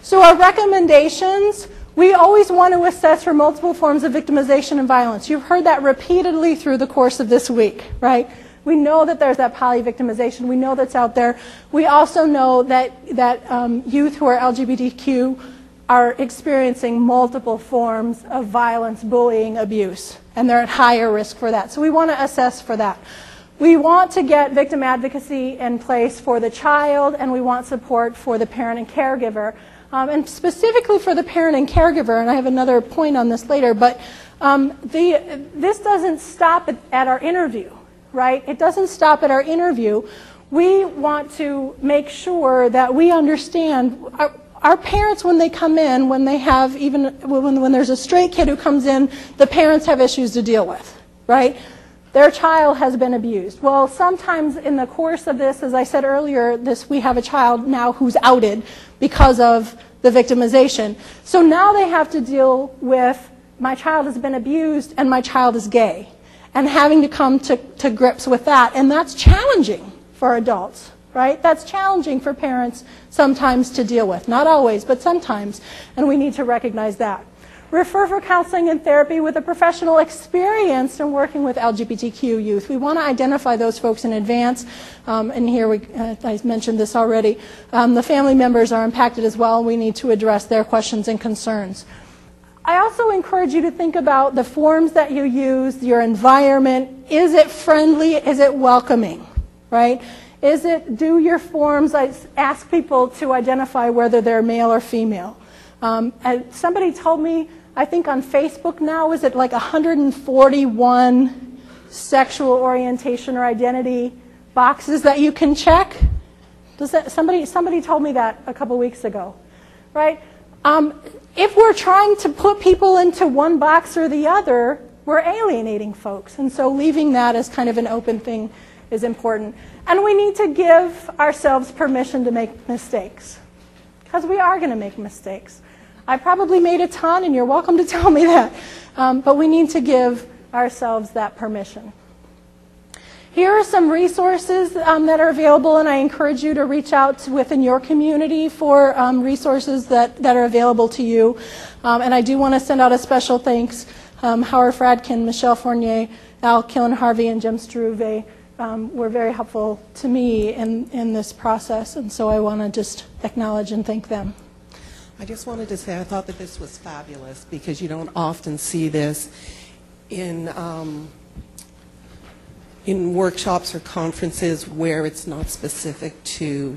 So our recommendations, we always want to assess for multiple forms of victimization and violence. You've heard that repeatedly through the course of this week, right? We know that there's that poly-victimization. We know that's out there. We also know that youth who are LGBTQ are experiencing multiple forms of violence, bullying, abuse, and they're at higher risk for that. So we want to assess for that. We want to get victim advocacy in place for the child, and we want support for the parent and caregiver. And specifically for the parent and caregiver, and I have another point on this later, but this doesn't stop at our interview, right? It doesn't stop at our interview. We want to make sure that we understand our parents, when they come in, when they have when there's a stray kid who comes in, the parents have issues to deal with, right? Their child has been abused. Well, sometimes in the course of this, as I said earlier, we have a child now who's outed because of the victimization. So now they have to deal with, my child has been abused and my child is gay, and having to come to grips with that. And that's challenging for adults, right? That's challenging for parents sometimes to deal with. Not always, but sometimes. And we need to recognize that. Refer for counseling and therapy with a professional experienced in working with LGBTQ youth. We want to identify those folks in advance. And here, I mentioned this already. The family members are impacted as well. We need to address their questions and concerns. I also encourage you to think about the forms that you use, your environment. Is it friendly? Is it welcoming? Right? Do your forms ask people to identify whether they're male or female? And somebody told me, I think on Facebook now, is it like 141 sexual orientation or identity boxes that you can check? Somebody told me that a couple weeks ago, right? If we're trying to put people into one box or the other, we're alienating folks. And so leaving that as kind of an open thing is important. And we need to give ourselves permission to make mistakes, because we are going to make mistakes. I probably made a ton, and you're welcome to tell me that. But we need to give ourselves that permission. Here are some resources that are available, and I encourage you to reach out within your community for resources that are available to you. And I do want to send out a special thanks. Howard Fradkin, Michelle Fournier, Al Killen-Harvey, and Jim Struve were very helpful to me in this process, and so I want to just acknowledge and thank them. I just wanted to say I thought that this was fabulous, because you don't often see this in workshops or conferences where it's not specific to